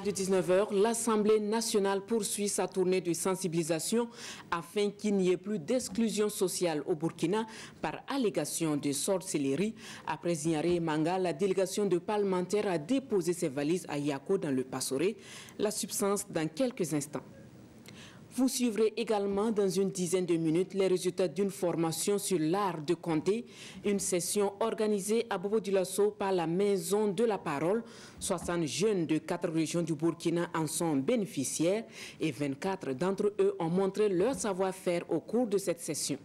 nationale de 19h, l'Assemblée nationale poursuit sa tournée de sensibilisation afin qu'il n'y ait plus d'exclusion sociale au Burkina par allégation de sorcellerie. Après Zignaré et Manga, la délégation de parlementaires a déposé ses valises à Yako dans le Passoré. La substance dans quelques instants. Vous suivrez également dans une dizaine de minutes les résultats d'une formation sur l'art de compter, une session organisée à Bobo Dioulasso par la Maison de la Parole. 60 jeunes de 4 régions du Burkina en sont bénéficiaires et 24 d'entre eux ont montré leur savoir-faire au cours de cette session.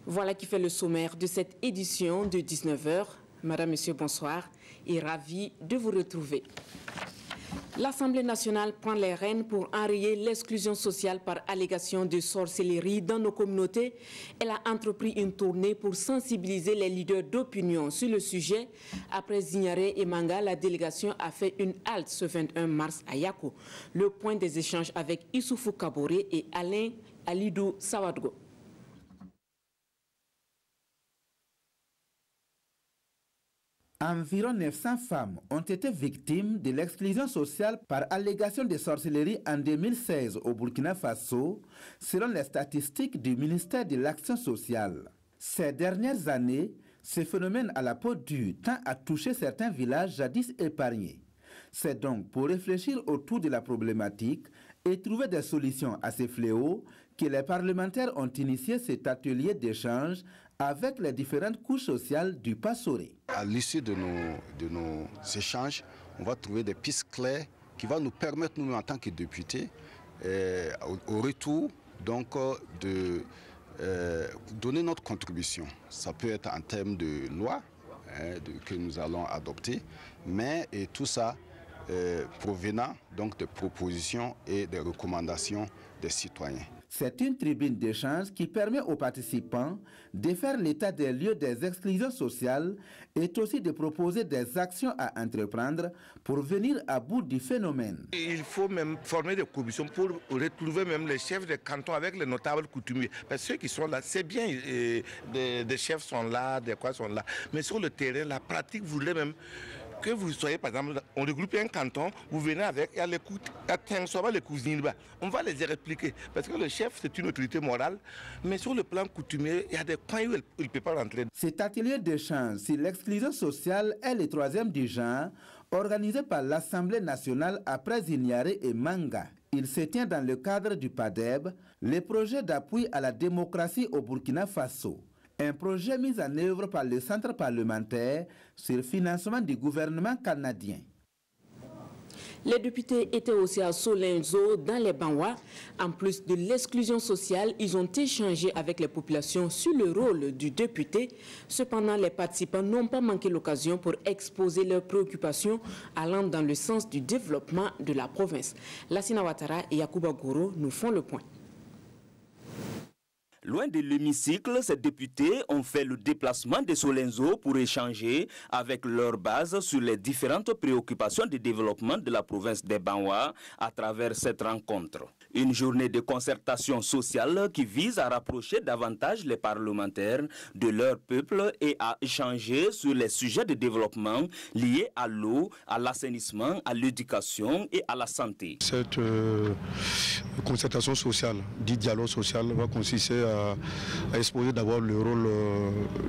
Voilà qui fait le sommaire de cette édition de 19h. Madame, Monsieur, bonsoir et ravi de vous retrouver. L'Assemblée nationale prend les rênes pour enrayer l'exclusion sociale par allégation de sorcellerie dans nos communautés. Elle a entrepris une tournée pour sensibiliser les leaders d'opinion sur le sujet. Après Zignaré et Manga, la délégation a fait une halte ce 21 mars à Yako. Le point des échanges avec Issoufou Kaboré et Alain Alidou Sawadgo. Environ 900 femmes ont été victimes de l'exclusion sociale par allégation de sorcellerie en 2016 au Burkina Faso, selon les statistiques du ministère de l'Action sociale. Ces dernières années, ce phénomène à la peau dure tend à toucher certains villages jadis épargnés. C'est donc pour réfléchir autour de la problématique et trouver des solutions à ces fléaux que les parlementaires ont initié cet atelier d'échange avec les différentes couches sociales du Passoré. À l'issue de nos échanges, on va trouver des pistes claires qui vont nous permettre, nous en tant que députés, au retour donc, de donner notre contribution. Ça peut être en termes de loi que nous allons adopter, mais tout ça provenant donc des propositions et des recommandations des citoyens. C'est une tribune d'échange qui permet aux participants de faire l'état des lieux des exclusions sociales et aussi de proposer des actions à entreprendre pour venir à bout du phénomène. Il faut même former des commissions pour retrouver même les chefs de canton avec les notables coutumiers. Parce que ceux qui sont là, c'est bien, des chefs sont là, des quoi sont là. Mais sur le terrain, la pratique voulait même que vous soyez, par exemple, on regroupe un canton, vous venez avec, et à l'écoute, on va les expliquer. Parce que le chef, c'est une autorité morale, mais sur le plan coutumier, il y a des points où il ne peut pas rentrer. Cet atelier d'échange sur l'exclusion sociale est le 3e du genre, organisé par l'Assemblée nationale après Zignaré et Manga. Il se tient dans le cadre du PADEB, le projet d'appui à la démocratie au Burkina Faso. Un projet mis en œuvre par le Centre parlementaire sur le financement du gouvernement canadien. Les députés étaient aussi à Solenzo dans les Banwa. En plus de l'exclusion sociale, ils ont échangé avec les populations sur le rôle du député. Cependant, les participants n'ont pas manqué l'occasion pour exposer leurs préoccupations allant dans le sens du développement de la province. Lassina Ouattara et Yacouba Gouro nous font le point. Loin de l'hémicycle, ces députés ont fait le déplacement de Solenzo pour échanger avec leur base sur les différentes préoccupations de développement de la province des Banwa à travers cette rencontre. Une journée de concertation sociale qui vise à rapprocher davantage les parlementaires de leur peuple et à échanger sur les sujets de développement liés à l'eau, à l'assainissement, à l'éducation et à la santé. Cette concertation sociale, dit dialogue social, va consister à exposer d'abord le rôle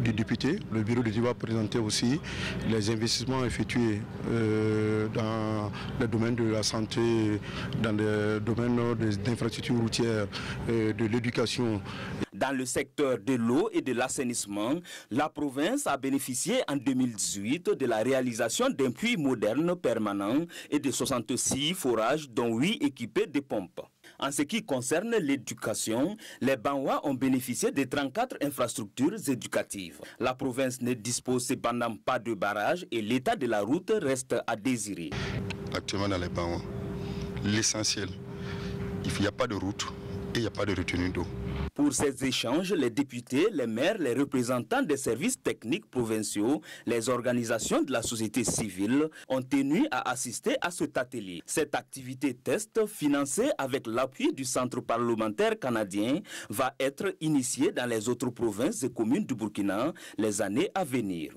du député. Le bureau de va présenter aussi les investissements effectués dans le domaine de la santé, dans le domaine des infrastructures routières, de l'éducation. Dans le secteur de l'eau et de l'assainissement, la province a bénéficié en 2018 de la réalisation d'un puits moderne permanent et de 66 forages, dont 8 équipés de pompes. En ce qui concerne l'éducation, les Banwa ont bénéficié de 34 infrastructures éducatives. La province ne dispose cependant pas de barrage et l'état de la route reste à désirer. Actuellement dans les Banwa, l'essentiel, il n'y a pas de route et il n'y a pas de retenue d'eau. Pour ces échanges, les députés, les maires, les représentants des services techniques provinciaux, les organisations de la société civile ont tenu à assister à cet atelier. Cette activité test, financée avec l'appui du Centre parlementaire canadien, va être initiée dans les autres provinces et communes du Burkina les années à venir.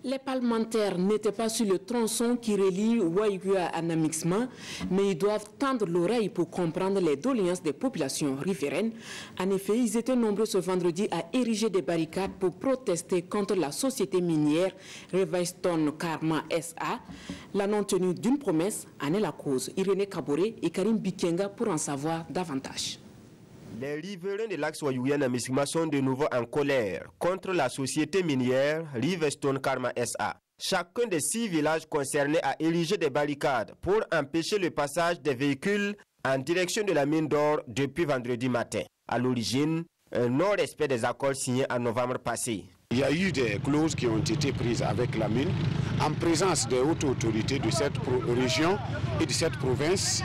Les parlementaires n'étaient pas sur le tronçon qui relie Waigua à Namixma, mais ils doivent tendre l'oreille pour comprendre les doléances des populations riveraines. En effet, ils étaient nombreux ce vendredi à ériger des barricades pour protester contre la société minière Rivestone Karma SA. La non-tenue d'une promesse en est la cause. Irénée Kaboré et Karim Bikenga pour en savoir davantage. Les riverains de l'axe Waigua-Namixma sont de nouveau en colère contre la société minière Rivestone Karma SA. Chacun des 6 villages concernés a érigé des barricades pour empêcher le passage des véhicules en direction de la mine d'or depuis vendredi matin. À l'origine, un non-respect des accords signés en novembre passé. Il y a eu des clauses qui ont été prises avec la mine en présence des hautes autorités de cette région et de cette province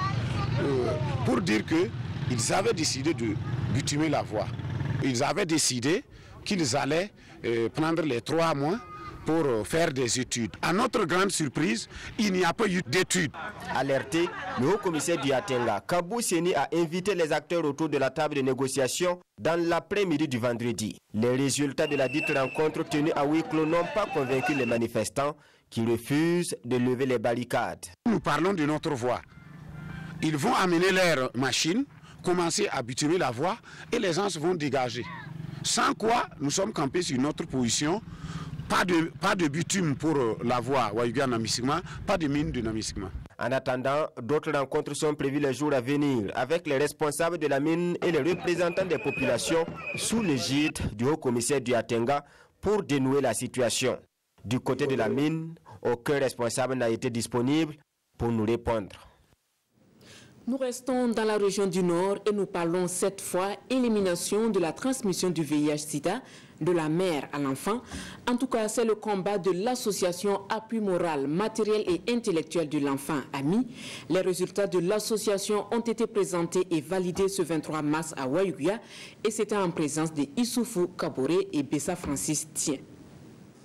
pour dire que ils avaient décidé de bitumer la voie. Ils avaient décidé qu'ils allaient prendre les 3 mois pour faire des études. À notre grande surprise, il n'y a pas eu d'études. Alerté, le haut-commissaire du Atenga, Kabou Seni, a invité les acteurs autour de la table de négociation dans l'après-midi du vendredi. Les résultats de la dite rencontre tenue à huis clos n'ont pas convaincu les manifestants qui refusent de lever les barricades. Nous parlons de notre voie. Ils vont amener leurs machines, commencer à bitumer la voie et les gens vont dégager. Sans quoi, nous sommes campés sur notre position. Pas de bitume pour la voie Waigua-Namixma, pas de mine de Namixma. En attendant, d'autres rencontres sont prévues les jours à venir avec les responsables de la mine et les représentants des populations sous l'égide du haut-commissaire du Atenga pour dénouer la situation. Du côté de la mine, aucun responsable n'a été disponible pour nous répondre. Nous restons dans la région du Nord et nous parlons cette fois élimination de la transmission du VIH-Sida de la mère à l'enfant. En tout cas, c'est le combat de l'association Appui moral, matériel et intellectuel de l'enfant AMI. Les résultats de l'association ont été présentés et validés ce 23 mars à Waigua et c'était en présence de Issoufou Kaboré et Bessa Francis Tien.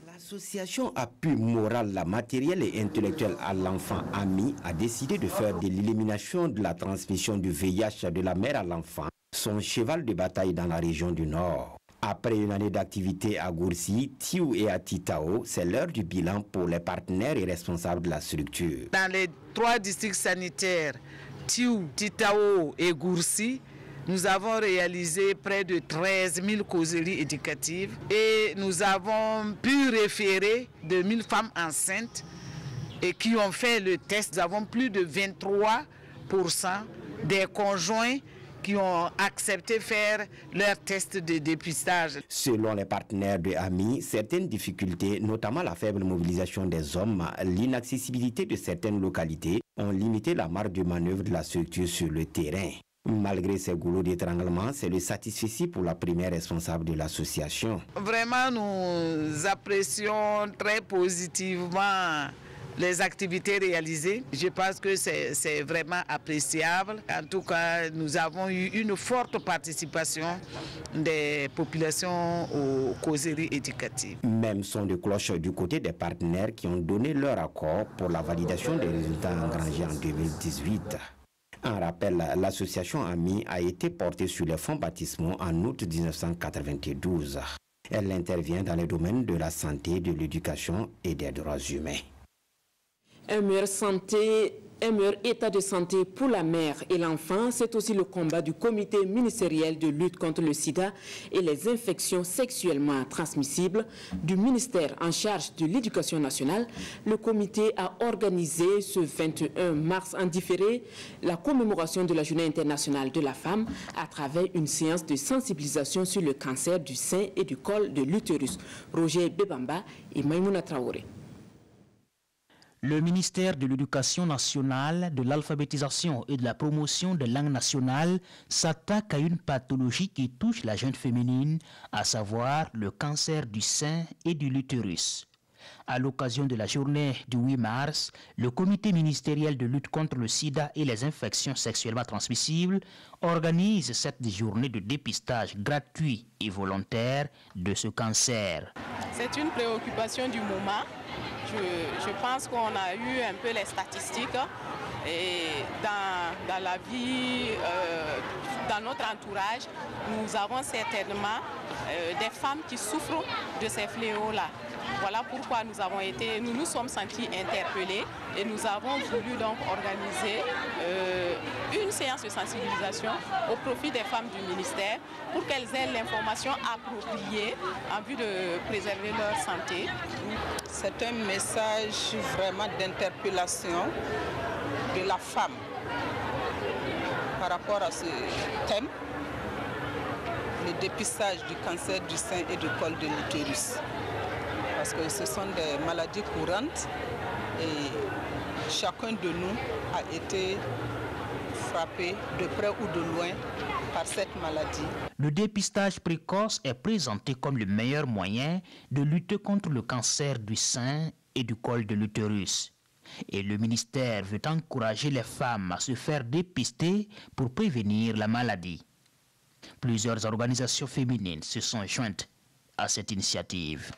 L'association Appui moral, matériel et intellectuel à l'enfant AMI a décidé de faire de l'élimination de la transmission du VIH de la mère à l'enfant son cheval de bataille dans la région du Nord. Après une année d'activité à Goursi, Tiou et à Titao, c'est l'heure du bilan pour les partenaires et responsables de la structure. Dans les 3 districts sanitaires, Tiou, Titao et Goursi, nous avons réalisé près de 13 000 causeries éducatives et nous avons pu référer 2000 femmes enceintes et qui ont fait le test. Nous avons plus de 23% des conjoints qui ont accepté faire leur test de dépistage. Selon les partenaires de AMI, certaines difficultés, notamment la faible mobilisation des hommes, l'inaccessibilité de certaines localités, ont limité la marge de manœuvre de la structure sur le terrain. Malgré ces goulots d'étranglement, c'est le satisfecit pour la première responsable de l'association. Vraiment, nous apprécions très positivement les activités réalisées. Je pense que c'est vraiment appréciable. En tout cas, nous avons eu une forte participation des populations aux causeries éducatives. Même son de cloche du côté des partenaires qui ont donné leur accord pour la validation des résultats engrangés en 2018. En rappel, l'association AMI a été portée sur les fonds baptismaux en août 1992. Elle intervient dans les domaines de la santé, de l'éducation et des droits humains. Un meilleur état de santé pour la mère et l'enfant, c'est aussi le combat du comité ministériel de lutte contre le sida et les infections sexuellement transmissibles du ministère en charge de l'éducation nationale. Le comité a organisé ce 21 mars en différé la commémoration de la Journée internationale de la femme à travers une séance de sensibilisation sur le cancer du sein et du col de l'utérus. Roger Bebamba et Maïmouna Traoré. Le ministère de l'Éducation nationale, de l'alphabétisation et de la promotion des langues nationales s'attaque à une pathologie qui touche la jeune féminine, à savoir le cancer du sein et de l'utérus. À l'occasion de la journée du 8 mars, le comité ministériel de lutte contre le sida et les infections sexuellement transmissibles organise cette journée de dépistage gratuit et volontaire de ce cancer. C'est une préoccupation du moment. Je pense qu'on a eu un peu les statistiques et dans la vie, dans notre entourage, nous avons certainement des femmes qui souffrent de ces fléaux-là. Voilà pourquoi nous nous sommes sentis interpellés et nous avons voulu donc organiser une séance de sensibilisation au profit des femmes du ministère pour qu'elles aient l'information appropriée en vue de préserver leur santé. C'est un message vraiment d'interpellation de la femme par rapport à ce thème, le dépistage du cancer du sein et du col de l'utérus. Parce que ce sont des maladies courantes et chacun de nous a été frappé de près ou de loin par cette maladie. Le dépistage précoce est présenté comme le meilleur moyen de lutter contre le cancer du sein et du col de l'utérus. Et le ministère veut encourager les femmes à se faire dépister pour prévenir la maladie. Plusieurs organisations féminines se sont jointes à cette initiative.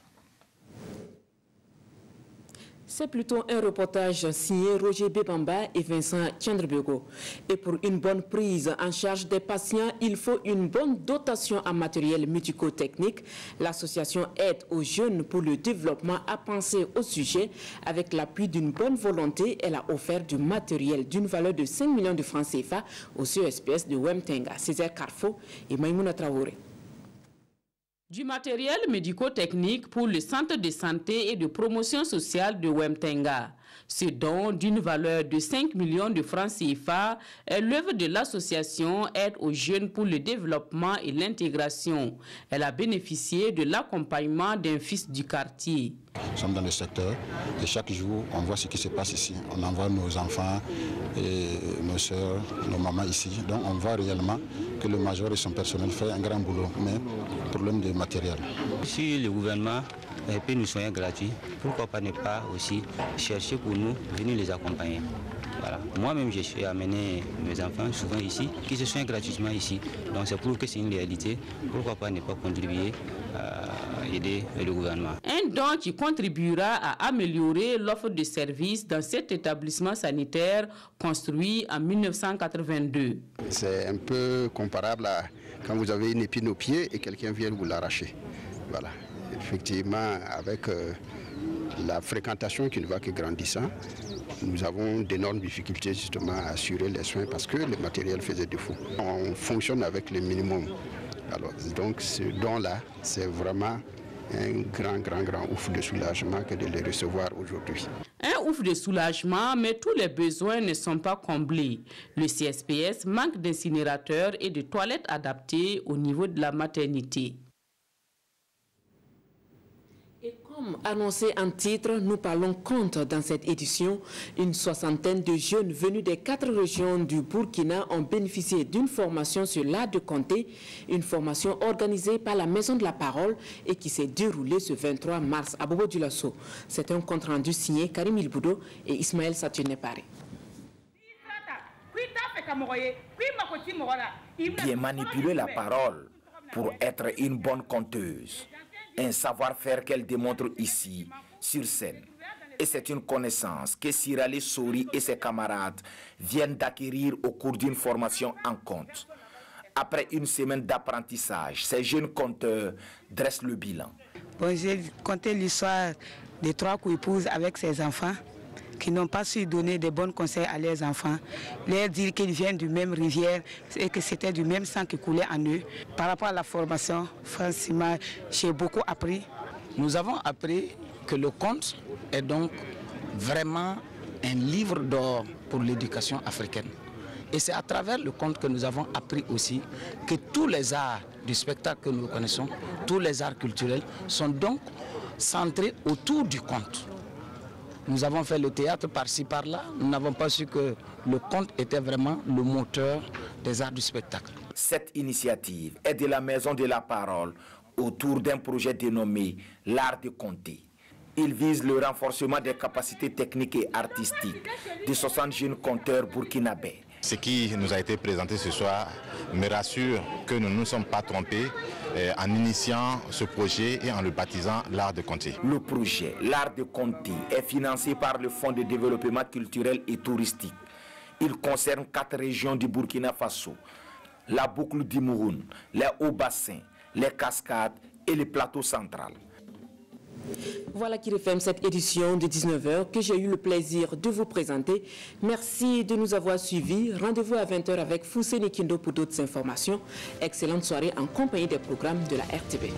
C'est plutôt un reportage signé Roger Bebamba et Vincent Tchandrebego. Et pour une bonne prise en charge des patients, il faut une bonne dotation en matériel médico-technique. L'association Aide aux jeunes pour le développement a pensé au sujet. Avec l'appui d'une bonne volonté, elle a offert du matériel d'une valeur de 5 millions de francs CFA au CESPS de Wemtenga, Césaire Carfo et Maïmouna Traoré. Du matériel médico-technique pour le centre de santé et de promotion sociale de Wemtenga. Ce don d'une valeur de 5 millions de francs CFA est l'œuvre de l'association Aide aux jeunes pour le développement et l'intégration. Elle a bénéficié de l'accompagnement d'un fils du quartier. Nous sommes dans le secteur et chaque jour on voit ce qui se passe ici. On envoie nos enfants et nos soeurs, nos mamans ici. Donc on voit réellement que le major et son personnel font un grand boulot, mais problème de matériel. Si le gouvernement peut nous soigner gratuit, pourquoi pas ne pas aussi chercher pour nous, venir les accompagner. Voilà. Moi-même, je suis amené mes enfants souvent ici, qui se soignent gratuitement ici. Donc c'est pour que c'est une réalité. Pourquoi pas ne pas contribuer à aider le gouvernement. Un don qui contribuera à améliorer l'offre de services dans cet établissement sanitaire construit en 1982. C'est un peu comparable à quand vous avez une épine au pied et quelqu'un vient vous l'arracher. Voilà. Effectivement, avec la fréquentation qui ne va que grandissant, nous avons d'énormes difficultés justement à assurer les soins parce que le matériel faisait défaut. On fonctionne avec le minimum. Alors, donc ce don-là, c'est vraiment un grand ouf de soulagement que de les recevoir aujourd'hui. Un ouf de soulagement, mais tous les besoins ne sont pas comblés. Le CSPS manque d'incinérateurs et de toilettes adaptées au niveau de la maternité. Comme annoncé en titre, nous parlons compte dans cette édition. Une soixantaine de jeunes venus des 4 régions du Burkina ont bénéficié d'une formation sur l'art de compter, une formation organisée par la Maison de la Parole et qui s'est déroulée ce 23 mars à Bobo Dioulasso. C'est un compte rendu signé Karim Ilboudo et Ismaël Satunepare. Bien manipuler la parole pour être une bonne conteuse. Un savoir-faire qu'elle démontre ici, sur scène. Et c'est une connaissance que Sirali Souri et ses camarades viennent d'acquérir au cours d'une formation en conte. Après une semaine d'apprentissage, ces jeunes conteurs dressent le bilan. Bon, j'ai conté l'histoire des 3 coépouses avec ses enfants qui n'ont pas su donner de bons conseils à leurs enfants, leur dire qu'ils viennent du même rivière et que c'était du même sang qui coulait en eux. Par rapport à la formation, franchement, j'ai beaucoup appris. Nous avons appris que le conte est donc vraiment un livre d'or pour l'éducation africaine. Et c'est à travers le conte que nous avons appris aussi que tous les arts du spectacle que nous connaissons, tous les arts culturels, sont donc centrés autour du conte. Nous avons fait le théâtre par-ci, par-là. Nous n'avons pas su que le conte était vraiment le moteur des arts du spectacle. Cette initiative est de la Maison de la Parole autour d'un projet dénommé l'art de compter. Il vise le renforcement des capacités techniques et artistiques de 60 jeunes conteurs burkinabés. Ce qui nous a été présenté ce soir me rassure que nous ne nous sommes pas trompés en initiant ce projet et en le baptisant l'art de compter. Le projet l'art de compter est financé par le Fonds de développement culturel et touristique. Il concerne 4 régions du Burkina Faso, la boucle du Mouroun, les hauts bassins, les cascades et le plateau central. Voilà qui referme cette édition de 19h que j'ai eu le plaisir de vous présenter. Merci de nous avoir suivis. Rendez-vous à 20h avec Fousseni Kindo pour d'autres informations. Excellente soirée en compagnie des programmes de la RTB.